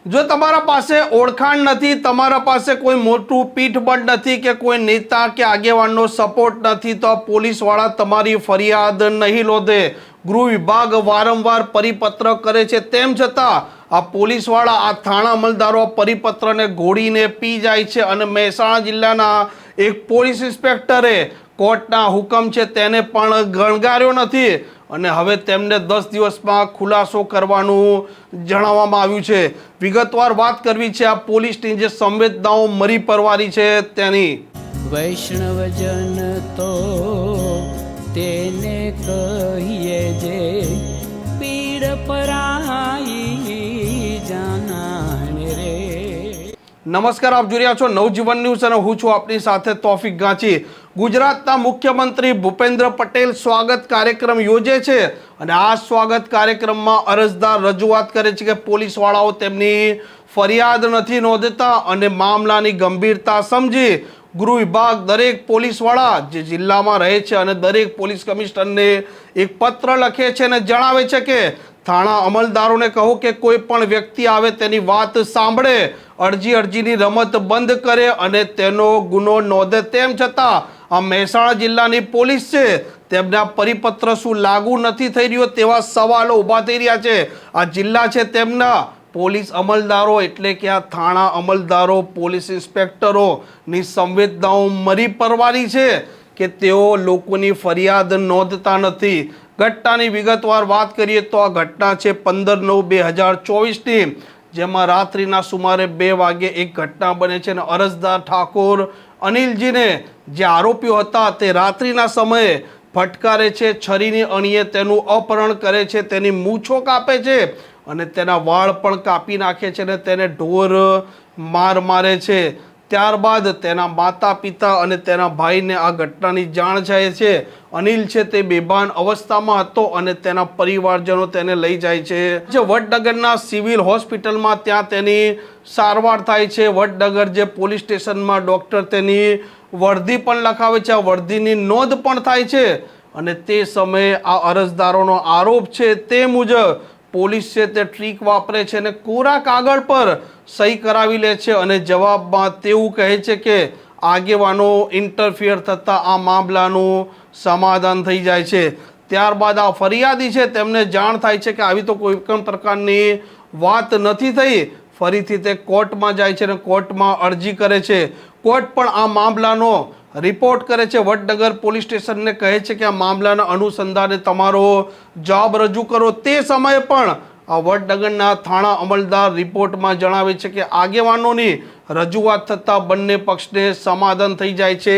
જો તમારા પાસે ઓળખાણ નથી, તમારા પાસે કોઈ મોટું પીઠબળ નથી કે કોઈ નેતા કે આગેવાનનો સપોર્ટ નથી તો પોલીસવાળા તમારી ફરિયાદ નહીં નોંધે। ગૃહ વિભાગ વારંવાર પરિપત્ર કરે છે, તેમ છતાં આ પોલીસવાળા, આ થાણા અમલદારો પરિપત્રને ઘોડીને પી જાય છે અને મહેસાણા જિલ્લાના એક પોલીસ ઇન્સ્પેક્ટરે કોર્ટના હુકમ છે તેને પણ ગણગાર્યો નથી અને હવે તેમને 10 દિવસમાં ખુલાસો કરવાનું જણાવવામાં આવ્યું છે। વિગતવાર વાત કરવી છે આ પોલીસની જે સંવેદનાઓ મરી પરવારી છે તેની। વૈષ્ણવજન તો તેને કહીએ જે પીડ પરાઈ જાનાને રે। નમસ્કાર, આપ જોઈ રહ્યા છો નવજીવન ન્યૂઝ અને હું છું આપની સાથે તોફિક ગાંચી। ગુજરાતના મુખ્યમંત્રી ભૂપેન્દ્ર પટેલ સ્વાગત કાર્યક્રમ યોજે છે અને આ સ્વાગત કાર્યક્રમમાં અરજદાર રજૂઆત કરે છે કે પોલીસવાળાઓ તેમની ફરિયાદ નથી નોંધતા અને મામલાની ગંભીરતા સમજી ગૃહ વિભાગ દરેક પોલીસવાળા જે જિલ્લામાં રહે છે અને દરેક પોલીસ કમિશનરને એક પત્ર લખે છે અને જણાવે છે કે થાણા અમલદારોને કહો કે કોઈ પણ વ્યક્તિ આવે તેની વાત સાંભળે, અરજીની રમત બંધ કરે અને તેનો ગુનો નોંધે। તેમ છતાં આ મહેસાણા જિલ્લાની પોલીસ છે તેમના પરિપત્ર શું લાગુ નથી થઈ રહ્યો તેવા સવાલો ઊભા થઈ રહ્યા છે। આ જિલ્લા છે તેમના પોલીસ અમલદારો એટલે કે આ થાણા અમલદારો, પોલીસ ઇન્સ્પેક્ટરોની સંવેદનાઓ મરી પરવારી છે કે તેઓ લોકોની ફરિયાદ નોંધતા નથી। ઘટનાની વિગતવાર વાત કરીએ તો આ ઘટના છે 15/9/2024ની, જેમાં રાત્રિના સુમારે 2 વાગે એક ઘટના બને છે અને અરજદાર ઠાકોર અનિલજીને જે આરોપીઓ હતા તે રાત્રિના સમયે ફટકારે છે, છરીની અણીએ તેનું અપહરણ કરે છે, તેની મૂછો કાપે છે અને તેના વાળ પણ કાપી નાખે છે અને તેને ઢોર માર મારે છે। ત્યારબાદ તેના માતા પિતા અને તેના ભાઈને આ ઘટનાની જાણ થાય છે। અનિલ છે તે બેભાન અવસ્થામાં હતો અને તેના પરિવારજનો તેને લઈ જાય છે જે વડનગરના સિવિલ હોસ્પિટલમાં, ત્યાં તેની સારવાર થાય છે। વડનગર જે પોલીસ સ્ટેશનમાં ડૉક્ટર તેની વર્દી પણ લખાવે છે, આ વર્દીની નોંધ પણ થાય છે અને તે સમયે આ અરજદારોનો આરોપ છે તે મુજબ પોલીસ છે તે ટ્રીક વાપરે છે અને કોરા કાગળ પર સહી કરાવી લે છે અને જવાબમાં તેવું કહે છે કે આગેવાનો ઇન્ટરફિયર થતાં આ મામલાનું સમાધાન થઈ જાય છે। ત્યારબાદ આ ફરિયાદી છે તેમને જાણ થાય છે કે આવી તો કોઈ પણ પ્રકારની વાત નથી થઈ। ફરીથી તે કોર્ટમાં જાય છે અને કોર્ટમાં અરજી કરે છે। કોર્ટ પણ આ મામલાનો રિપોર્ટ કરે છે, વડનગર પોલીસ સ્ટેશનને કહે છે કે આ મામલાના અનુસંધાને તમારો જવાબ રજૂ કરો। તે સમયે પણ આ વડનગરના થાણા અમલદાર રિપોર્ટમાં જણાવે છે કે આગેવાનોની રજૂઆત થતાં બંને પક્ષને સમાધાન થઈ જાય છે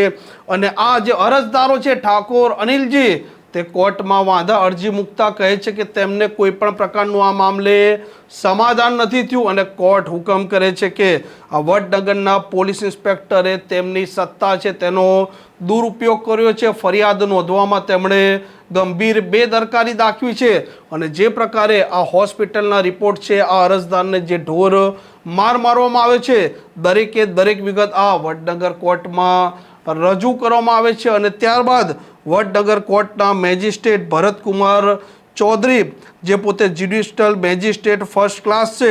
અને આ જે અરજદારો છે ઠાકોર અનિલજી તે કોર્ટમાં વાંધા અરજી મૂકતા કહે છે કે તેમને કોઈ પણ પ્રકારનું આ મામલે સમાધાન નથી થયું અને કોર્ટ હુકમ કરે છે કે આ વડનગરના પોલીસ ઇન્સ્પેક્ટરે તેમની સત્તા છે તેનો દુરુપયોગ કર્યો છે। ફરિયાદ નોંધવામાં તેમણે ગંભીર બેદરકારી દાખવી છે અને જે પ્રકારે આ હોસ્પિટલના રિપોર્ટ છે આ અરજદારને જે ઢોર માર મારવામાં આવે છે દરેકે દરેક વિગત આ વડનગર કોર્ટમાં રજૂ કરવામાં આવે છે અને ત્યારબાદ વડનગર કોર્ટના મેજિસ્ટ્રેટ ભરતકુમાર ચૌધરી જે પોતે જ્યુડિશિયલ મેજિસ્ટ્રેટ ફર્સ્ટ ક્લાસ છે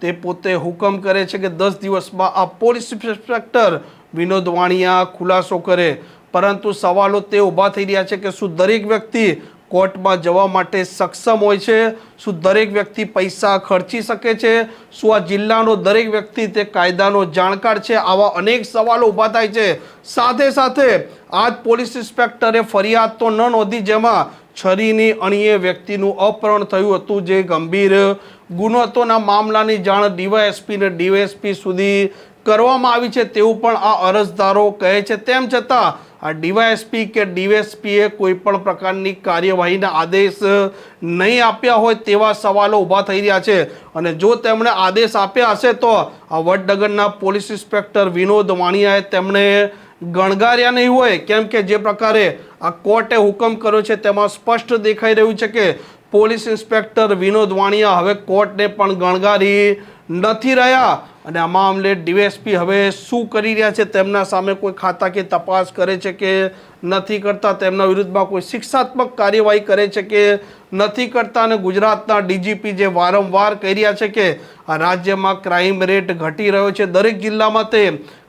તે પોતે હુકમ કરે છે કે 10 દિવસમાં આ પોલીસ ઇન્સ્પેક્ટર વિનોદ વાણિયા ખુલાસો કરે। પરંતુ સવાલો તે ઊભા થઈ રહ્યા છે કે શું દરેક વ્યક્તિ કોર્ટમાં જવા માટે સક્ષમ હોય છે? શું દરેક વ્યક્તિ પૈસા ખર્ચી શકે છે? શું આ જિલ્લાનો દરેક વ્યક્તિ તે કાયદાનો જાણકાર છે? આવા અનેક સવાલો ઊભા થાય છે। સાથે સાથે આ જ પોલીસ ઇન્સ્પેક્ટરે ફરિયાદ તો ન નોંધી જેમાં છરીની અણીએ વ્યક્તિનું અપહરણ થયું હતું જે ગંભીર ગુનો હતોના મામલાની જાણ ડીવાયએસપી ને ડીવાયએસપી સુધી કરવામાં આવી છે તેવું પણ આ અરજદારો કહે છે। તેમ છતાં આ ડીવાયએસપી કે ડીવાયએસપીએ કોઈ પણ પ્રકારની કાર્યવાહીના આદેશ નહીં આપ્યા હોય તેવા સવાલો ઊભા થઈ રહ્યા છે અને જો તેમણે આદેશ આપ્યા હશે તો આ વડનગરના પોલીસ ઇન્સ્પેક્ટર વિનોદ વાણિયાએ તેમણે ગણગાર્યા નહીં હોય, કેમ કે જે પ્રકારે આ કોર્ટે હુકમ કર્યો છે તેમાં સ્પષ્ટ દેખાઈ રહ્યું છે કે પોલીસ ઇન્સ્પેક્ટર વિનોદ વાણિયા હવે કોર્ટને પણ ગણગારી નથી રહ્યા અને આ મામલે ડીવાયએસપી હવે શું કરી રહ્યા છે, તેમના સામે કોઈ ખાતાકીય તપાસ કરે છે કે નથી કરતા, તેમના વિરુદ્ધમાં કોઈ શિક્ષાત્મક કાર્યવાહી કરે છે કે નથી કરતા, અને ગુજરાતના ડીજીપી જે વારંવાર કહી રહ્યા છે કે આ રાજ્યમાં ક્રાઇમ રેટ ઘટી રહ્યો છે, દરેક જિલ્લામાં તે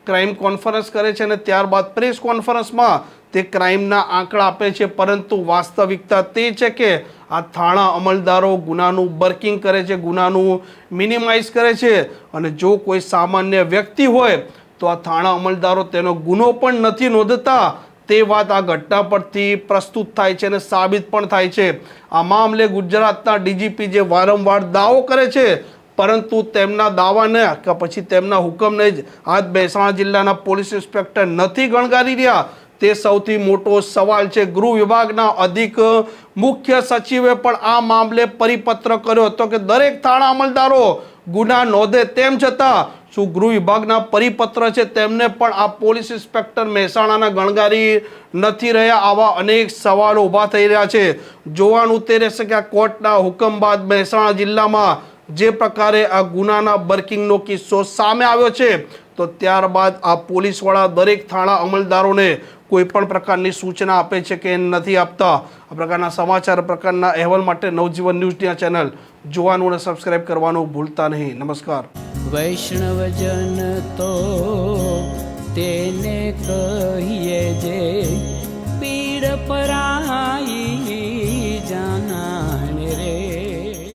ક્રાઇમ કોન્ફરન્સ કરે છે અને ત્યારબાદ પ્રેસ કોન્ફરન્સમાં તે ક્રાઇમના આંકડા આપે છે, પરંતુ વાસ્તવિકતા તે છે કે આ થાણા અમલદારો ગુનાનું બર્કિંગ કરે છે, ગુનાનું મિનિમાઇઝ કરે છે, અને જો કોઈ સામાન્ય વ્યક્તિ હોય તો આ થાણા અમલદારો તેનો ગુનો પણ નથી નોંધતા, તે વાત આ ઘટના પરથી પ્રસ્તુત થાય છે અને સાબિત પણ થાય છે. આ મામલે ગુજરાતના ડીજીપી જે વારંવાર દાવો કરે છે, પરંતુ તેમના દાવાને કે પછી તેમના હુકમને જ આજ મહેસાણા જિલ્લાના પોલીસ ઇન્સ્પેક્ટર નથી ગણગારી રહ્યા, તે સૌથી મોટો સવાલ છે. ગૃહ વિભાગના અધિક મુખ્ય સચિવે પણ આ મામલે પરિપત્ર કર્યો હતો કે દરેક થાણા અમલદારો ગુના નોંધે, તેમ છતાં શું ગૃહ વિભાગના પરિપત્ર છે તેમને પણ આ પોલીસ ઇન્સ્પેક્ટર મહેસાણાના ગણગારી નથી રહ્યા? આવા અનેક સવાલો ઊભા થઈ રહ્યા છે. જોવાનું તે રહેશે કે આ કોર્ટના હુકમ બાદ મહેસાણા જિલ્લામાં જે પ્રકારે આ ગુનાના બર્કિંગનો કિસ્સો સામે આવ્યો છે, તો ત્યારબાદ આ પોલીસવાળા દરેક થાણા અમલદારોને કોઈ પણ પ્રકારની સૂચના આપે છે કે નથી આપતા. આ પ્રકારના સમાચાર, પ્રકારના અહેવાલ માટે નવજીવન ન્યૂઝની ચેનલ જોવાનું અને સબસ્ક્રાઇબ કરવાનું ભૂલતા નહીં. નમસ્કાર. વૈષ્ણવજન તો તેને કહીએ જે